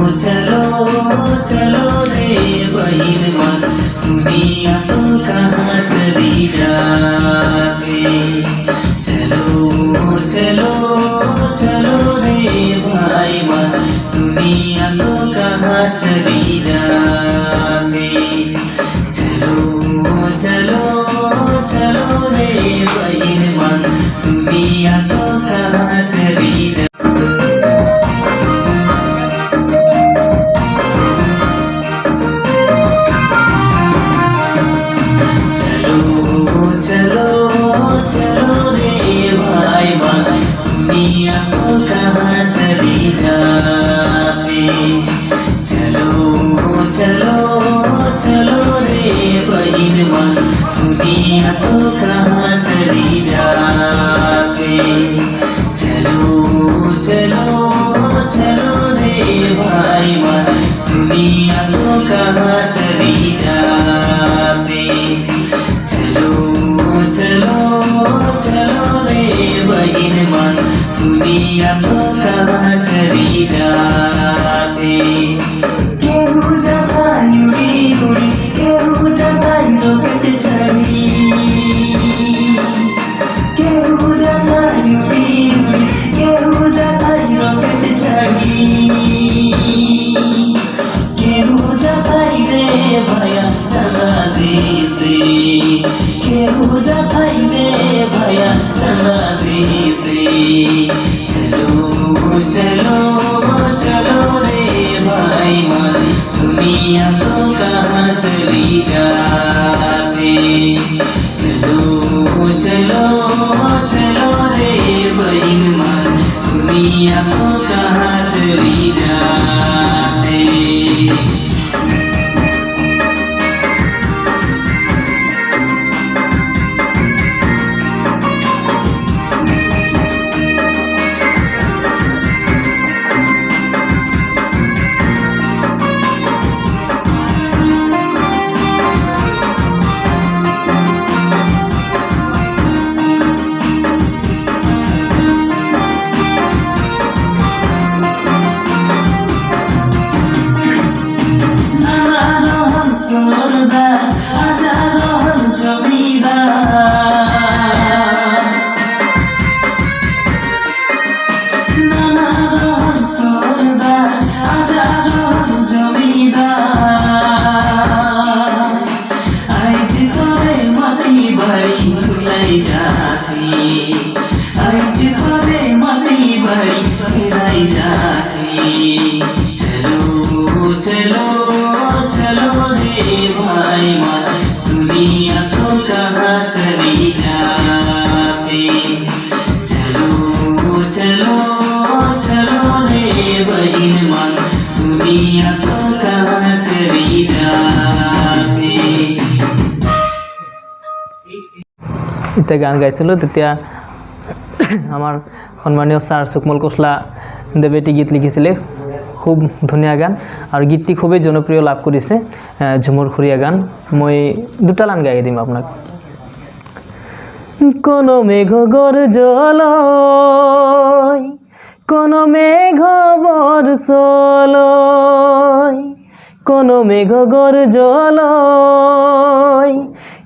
चलो चलो रे बहिन मन दुनिया तो कहाँ चली जाते। चलो चलो चलो रे भाई मन दुनिया तो कहाँ चली जाते। चलो चलो चलो रे बहिन मन दुनिया तो कहाँ चली जाते। चलो चलो रे भाई मन दुनिया तो कहाँ चली जाते। चलो चलो चलो रे बहिन मन दुनिया तो कहाँ चली जाते। चलो चलो चलो रे भाई मन दुनिया तो कहाँ चली जाते। चलो चलो चलो रे बहिन मन दुनिया तो कहाँ चली जाते। केहू जाता उड़ी उड़ी केहू जाता रॉकेट चढ़ी। केहू जाता उड़ी उड़ी केहू जाता रॉकेट चढ़ी। केहू जाता रे भैया चला देसे। केहू जाता रे भैया चला देसे। चलो चलो चलो रे भाई मन दुनिया तो कहाँ चली जाते। चलो चलो चलो रे बहिन मन दुनिया तो कहाँ चली जाते। चलो चलो चलो रे भाई मन दुनिया तो कहाँ चली जाते। चलो चलो चलो रे बहिन मन दुनिया तो कहाँ चली जाते। इतना गान गाइছিলোঁ তেতিয়া আমার সম্মানীয় স্যার সুকমল কোসলা দেবে এটি গীত লিখিছিলে। খুব ধুনিয়া গান আর গীতটি খুবই জনপ্রিয় লাভ করেছে। ঝুমুর খুরিয়া গান। মই দুটা লাইন গাই দিম আপনাক। কোন মেঘ গর্জলয় কোন মেঘ বর্ষলয় কোন মেঘ গর্জলয়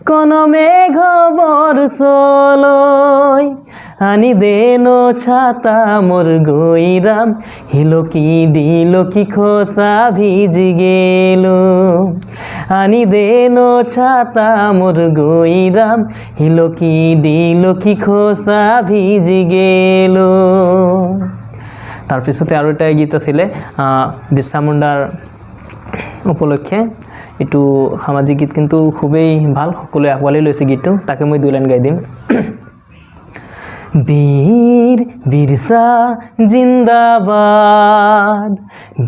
কোন মেঘ বর্ষলয় আনি দেনো ছাতা মোর গইরাম হিলো কি দিল কি খোসা ভিজি গেল। আনি দেনো ছাতা মোর গইরাম হিলো কি দিল কি খোসা ভিজি গেল। তাৰপিছতে আৰু এটা গীত আছিলে বিৰছা মুণ্ডাৰ উপলক্ষে। এইটো সামাজিক গীত কিন্তু খুবেই ভাল, সকলোৱে আঁকোৱালি লৈছে গীতটো। তাকে মই দুই লাইন গাই দিম। বীর বিরসা জিন্দাবাদ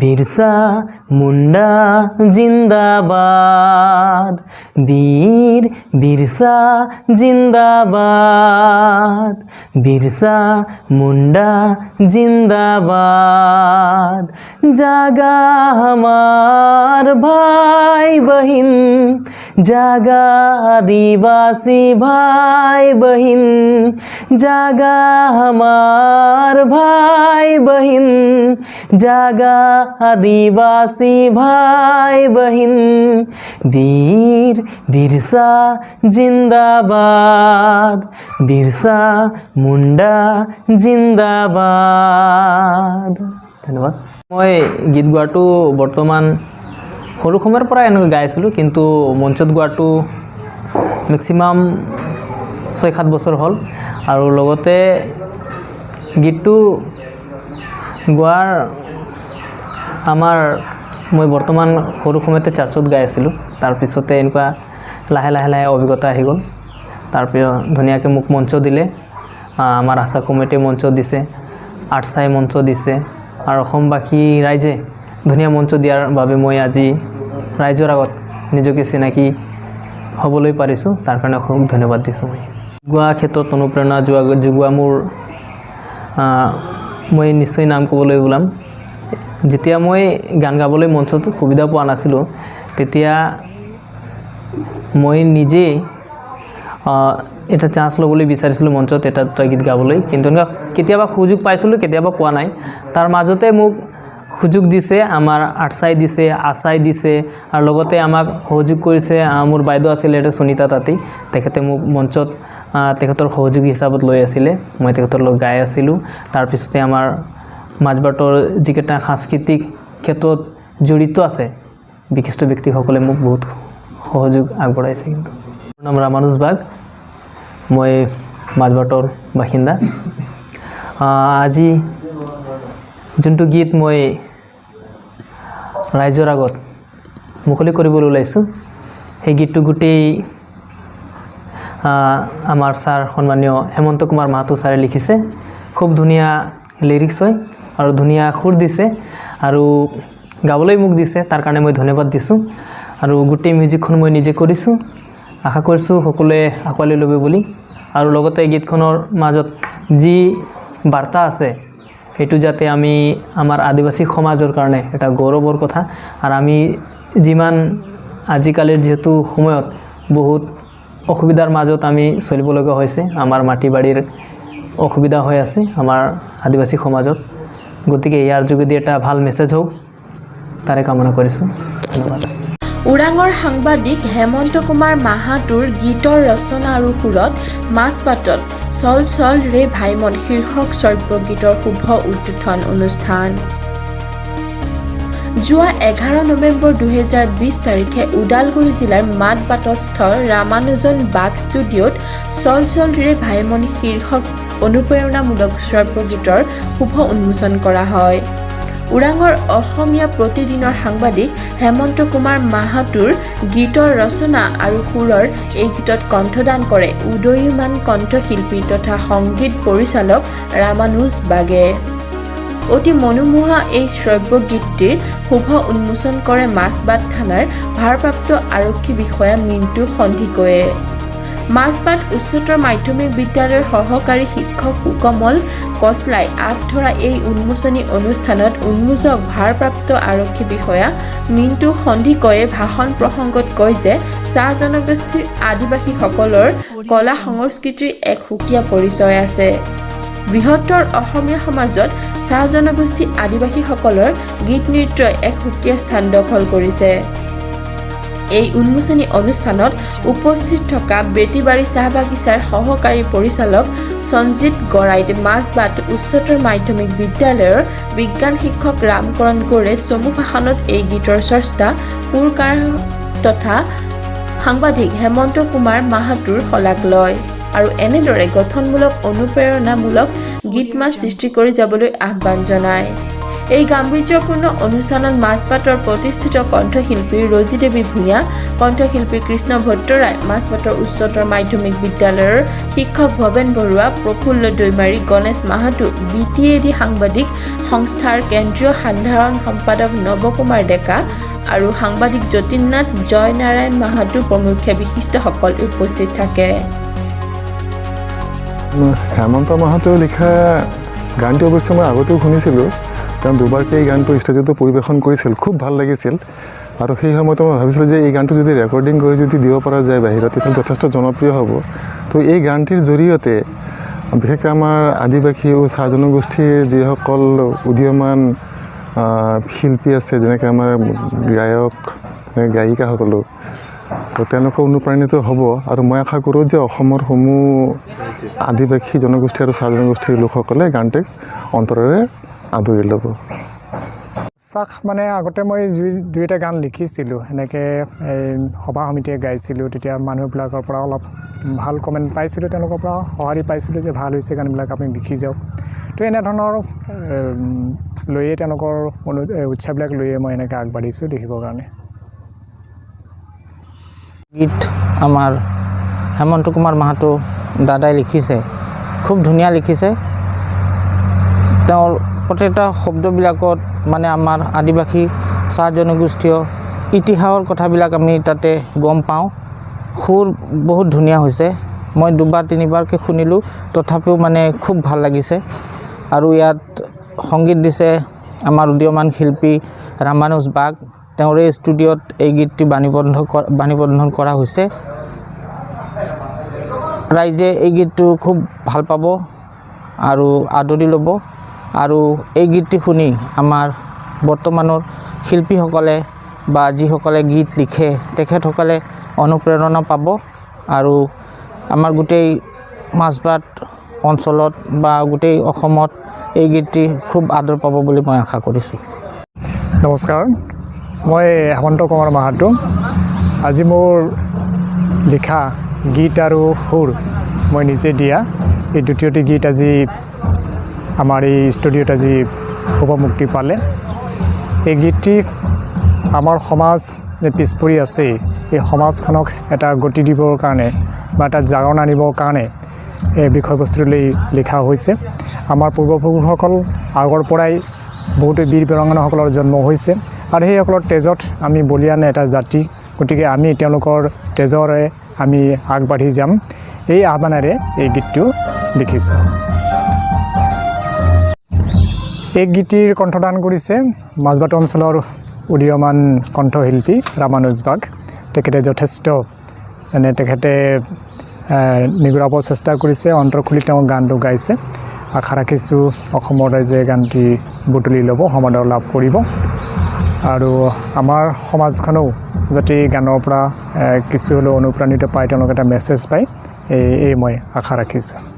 বিরসা মুন্ডা জিন্দাবাদ। বীর বিরসা জিন্দাবাদ বিরসা মুন্ডা জিন্দাবাদ। জাগা हमार भाई बहिन জাগা আদিবাসী ভাই বহিন, জাগা আমার ভাই বহিন, জাগা আদিবাসী ভাই বহিন, বীর বিরসা জিন্দাবাদ, বিরসা মুন্ডা জিন্দাবাদ। ধন্যবাদ। মই গীত গোৱাটো বৰ্তমান সৰু সময়ৰ পৰা এনেকৈ গাই আছিলোঁ, কিন্তু মঞ্চত গোৱাটো মেক্সিমাম 6-7 বছৰ হ'ল। আৰু লগতে গীতটো গোৱাৰ মই বৰ্তমান সৰু সময়তে চাৰ্চত গাই আছিলোঁ। তাৰপিছতে এনেকুৱা লাহে লাহে লাহে অভিজ্ঞতা আহি গ'ল। তাৰপিছত ধুনীয়াকৈ মোক মঞ্চ দিলে, আমাৰ আশা কমিটিয়ে মঞ্চ দিছে, আৰ্টছাই মঞ্চ দিছে, আৰু অসমবাসী ৰাইজে ধুনীয়া মঞ্চ দিয়াৰ বাবে মই আজি ৰাইজৰ আগত নিজকে চিনাকি হ'বলৈ পাৰিছোঁ। তাৰ কাৰণে অসম ধন্যবাদ দিছোঁ। গোৱা ক্ষেত্ৰত অনুপ্ৰেৰণা যোগোৱা মোৰ মই নিশ্চয় নাম ক'বলৈ ওলাম। যেতিয়া মই গান গাবলৈ মঞ্চত সুবিধা পোৱা নাছিলোঁ, তেতিয়া মই নিজেই এটা চান্স ল'বলৈ বিচাৰিছিলোঁ মঞ্চত এটা দুটা গীত গাবলৈ, কিন্তু এনেকুৱা কেতিয়াবা সুযোগ পাইছিলোঁ, কেতিয়াবা পোৱা নাই। তাৰ মাজতে মোক সুযোগ দিছে আমাৰ আৰ্টছাই দিছে, আশাই দিছে, আৰু লগতে আমাক সহযোগ কৰিছে মোৰ বাইদেউ আছিলে এটা সুনীতা তাঁতী, তেখেতে মোক মঞ্চত তেখেতৰ সহযোগী হিচাপত লৈ আছিলে, মই তেখেতৰ লগত গাই আছিলোঁ। তাৰপিছতে আমাৰ মাজবাটৰ যিকেইটা সাংস্কৃতিক ক্ষেত্ৰত জড়িত আছে বিশিষ্ট ব্যক্তিসকলে মোক বহুত সহযোগ আগবঢ়াইছে। কিন্তু মোৰ নাম ৰামানুজ বাগ, মই মাজবাটৰ বাসিন্দা। আজি যোনটো গীত মই ৰাইজৰ আগত মুকলি কৰিবলৈ ওলাইছোঁ, সেই গীতটো গোটেই আমাৰ ছাৰ সন্মানীয় হেমন্ত কুমাৰ মাহাতো ছাৰে লিখিছে। খুব ধুনীয়া লিৰিক্স হয় আৰু ধুনীয়া সুৰ দিছে, আৰু গাবলৈ মোক দিছে, তাৰ কাৰণে মই ধন্যবাদ দিছোঁ। আৰু গোটেই মিউজিকখন মই নিজে কৰিছোঁ, আশা কৰিছোঁ সকলোৱে আঁকোৱালি ল'ব বুলি। আৰু লগতে গীতখনৰ মাজত যি বাৰ্তা আছে সেইটো যাতে আমি আমাৰ আদিবাসী সমাজৰ কাৰণে এটা গৌৰৱৰ কথা। আৰু আমি যিমান আজিকালিৰ যিহেতু সময়ত বহুত অসুবিধাৰ মাজত আমি চলিব লগা হৈছে, আমাৰ মাটি বাৰীৰ অসুবিধা হৈ আছে আমাৰ আদিবাসী সমাজত, গতিকে ইয়াৰ যোগেদি এটা ভাল মেছেজ হওক তাৰে কামনা কৰিছোঁ। ধন্যবাদ। ওৰাঙৰ সাংবাদিক হেমন্ত কুমাৰ মাহাতোৰ গীতৰ ৰচনা আৰু সুৰত মাজবাটত চল চল ৰে ভাইমন শীৰ্ষক শ্ৰব্য গীতৰ শুভ উদ্বোধন অনুষ্ঠান যোৱা 11 নৱেম্বৰ 2020 তাৰিখে ওদালগুৰি জিলাৰ মাজবাটস্থ ৰামানুজন বাগ ষ্টুডিঅ'ত চল চল ৰে ভাইমন শীৰ্ষক অনুপ্ৰেৰণামূলক শ্ৰব্য গীতৰ শুভ উন্মোচন কৰা হয়। ওৰাঙৰ অসমীয়া প্ৰতিদিনৰ সাংবাদিক হেমন্ত কুমাৰ মাহাতোৰ গীতৰ ৰচনা আৰু সুৰৰ এই গীতত কণ্ঠদান কৰে উদয়ীমান কণ্ঠশিল্পী তথা সংগীত পৰিচালক ৰামানুজ বাগে। অতি মনোমোহা এই শ্ৰব্য গীতটিৰ শুভ উন্মোচন কৰে মাজবাট থানাৰ ভাৰপ্ৰাপ্ত আৰক্ষী বিষয়া মিণ্টু সন্ধিকৈয়ে। মাজবাট উচ্চতৰ মাধ্যমিক বিদ্যালয়ৰ সহকাৰী শিক্ষক সুকমল কচলাই আগ ধৰা এই উন্মোচনী অনুষ্ঠানত উন্মোচক ভাৰপ্ৰাপ্ত আৰক্ষী বিষয়া মিণ্টু সন্ধিকৈয়ে ভাষণ প্ৰসংগত কয় যে চাহ জনগোষ্ঠীৰ আদিবাসীসকলৰ কলা সংস্কৃতিৰ এক সুকীয়া পৰিচয় আছে। বৃহত্তৰ অসমীয়া সমাজত চাহ জনগোষ্ঠী আদিবাসীসকলৰ গীত নৃত্যই এক সুকীয়া স্থান দখল কৰিছে। এই উন্মোচনী অনুষ্ঠানত উপস্থিত থকা বেটিবাৰী চাহ বাগিচাৰ সহকাৰী পৰিচালক সঞ্জিত গৰাইত, মাজবাট উচ্চতৰ মাধ্যমিক বিদ্যালয়ৰ বিজ্ঞান শিক্ষক ৰামকৰণ গোৰে চমু ভাষণত এই গীতৰ স্ৰষ্টা সুৰকাৰ তথা সাংবাদিক হেমন্ত কুমাৰ মাহাতোৰ শলাগ লয় আৰু এনেদৰে গঠনমূলক অনুপ্ৰেৰণামূলক গীতমাত সৃষ্টি কৰি যাবলৈ আহ্বান জনায়। এই গাম্ভীৰ্যপূৰ্ণ অনুষ্ঠানত মাজবাটৰ প্ৰতিষ্ঠিত কণ্ঠশিল্পী ৰজি দেৱী ভূঞা, কণ্ঠশিল্পী কৃষ্ণ ভট্টৰায়, মাজবাটৰ উচ্চতৰ মাধ্যমিক বিদ্যালয়ৰ শিক্ষক ভৱেন বৰুৱা, প্ৰফুল্ল দৈমাৰী, গণেশ মাহাতো, BTAD সাংবাদিক সংস্থাৰ কেন্দ্ৰীয় সাধাৰণ সম্পাদক নৱকুমাৰ ডেকা আৰু সাংবাদিক যতীননাথ, জয়নাৰায়ণ মাহাতো প্ৰমুখ্যে বিশিষ্টসকল উপস্থিত থাকে। হেমন্ত মাহাতোৰ লিখা গানটো অৱশ্যে মই আগতেও শুনিছিলোঁ, তেওঁ দুবাৰকৈ এই গানটো ষ্টেজতো পৰিৱেশন কৰিছিল, খুব ভাল লাগিছিল। আৰু সেই সময়ত মই ভাবিছিলোঁ যে এই গানটো যদি ৰেকৰ্ডিং কৰি যদি দিব পৰা যায় বাহিৰত তেতিয়াহ'লে যথেষ্ট জনপ্ৰিয় হ'ব। তো এই গানটিৰ জৰিয়তে বিশেষকৈ আমাৰ আদিবাসী আৰু চাহ জনগোষ্ঠীৰ যিসকল উদীয়মান শিল্পী আছে, যেনেকৈ আমাৰ গায়ক গায়িকাসকলো, তো তেওঁলোকে অনুপ্ৰাণিত হ'ব। আৰু মই আশা কৰোঁ যে অসমৰ সমূহ আদিবাসী জনগোষ্ঠী আৰু চাহ জনগোষ্ঠীৰ লোকসকলে গানটিক অন্তৰেৰে আদৰি ল'ব। চাহ মানে আগতে মই দুই এটা গান লিখিছিলোঁ, এনেকৈ সভা সমিতিয়ে গাইছিলোঁ। তেতিয়া মানুহবিলাকৰ পৰা অলপ ভাল কমেণ্ট পাইছিলোঁ, তেওঁলোকৰ পৰা সঁহাৰি পাইছিলোঁ যে ভাল হৈছে গানবিলাক, আপুনি লিখি যাওক। তো এনেধৰণৰ লৈয়ে তেওঁলোকৰ উৎসাহবিলাক লৈয়ে মই এনেকৈ আগবাঢ়িছোঁ লিখিবৰ কাৰণে। গীত আমাৰ হেমন্ত কুমাৰ মাহাতো দাদাই লিখিছে, খুব ধুনীয়া লিখিছে। তেওঁৰ প্ৰত্যেকটা শব্দবিলাকত মানে আমাৰ আদিবাসী চাহ জনগোষ্ঠীয় ইতিহাসৰ কথাবিলাক আমি তাতে গম পাওঁ। সুৰ বহুত ধুনীয়া হৈছে, মই দুবাৰ তিনিবাৰকৈ শুনিলোঁ, তথাপিও মানে খুব ভাল লাগিছে। আৰু ইয়াত সংগীত দিছে আমাৰ উদীয়মান শিল্পী ৰামানুজ বাগ, তেওঁৰে ষ্টুডিঅ'ত এই গীতটি বাণীবদ্ধ কৰা হৈছে। ৰাইজে এই গীতটো খুব ভাল পাব আৰু আদৰি ল'ব। আৰু এই গীতটি শুনি আমাৰ বৰ্তমানৰ শিল্পীসকলে বা যিসকলে গীত লিখে তেখেতসকলে অনুপ্ৰেৰণা পাব আৰু আমাৰ গোটেই মাজবাট অঞ্চলত বা গোটেই অসমত এই গীতটি খুব আদৰ পাব বুলি মই আশা কৰিছোঁ। নমস্কাৰ, মই হেমন্ত কুমাৰ মাহাতো। আজি মোৰ লিখা গীত আৰু সুৰ মই নিজে দিয়া এই দ্বিতীয়টি গীত আজি আমাৰ এই ষ্টুডিঅ'ত আজি উপমুক্তি পালে। এই গীতটি আমাৰ সমাজ যে পিছ পৰি আছে, এই সমাজখনক এটা গতি দিবৰ কাৰণে বা এটা জাগৰণ আনিবৰ কাৰণে এই বিষয়বস্তুলৈ লিখা হৈছে। আমাৰ পূৰ্বপুৰুষসকল আগৰ পৰাই বহুতো বীৰ বীৰাংগনাসকলৰ জন্ম হৈছে আৰু সেইসকলৰ তেজত আমি বলিয়ান এটা জাতি, গতিকে আমি তেওঁলোকৰ তেজৰে আমি আগবাঢ়ি যাম, এই আহ্বানেৰে এই গীতটো লিখিছোঁ। এই গীতিৰ কণ্ঠদান কৰিছে মাজবাট অঞ্চলৰ উদীয়মান কণ্ঠশিল্পী ৰামানুজ বাগ। তেখেতে যথেষ্ট তেখেতে নিগৰাব চেষ্টা কৰিছে, অন্তৰ খুলি তেওঁ গানটো গাইছে। আশা ৰাখিছোঁ অসমৰ ৰাইজে গানটি বুটলি ল'ব, সমাদৰ লাভ কৰিব আৰু আমাৰ সমাজখনেও যাতে গানৰ পৰা কিছু হ'লেও অনুপ্ৰাণিত পায়, তেওঁলোকে এটা মেছেজ পায়, এই মই আশা ৰাখিছোঁ।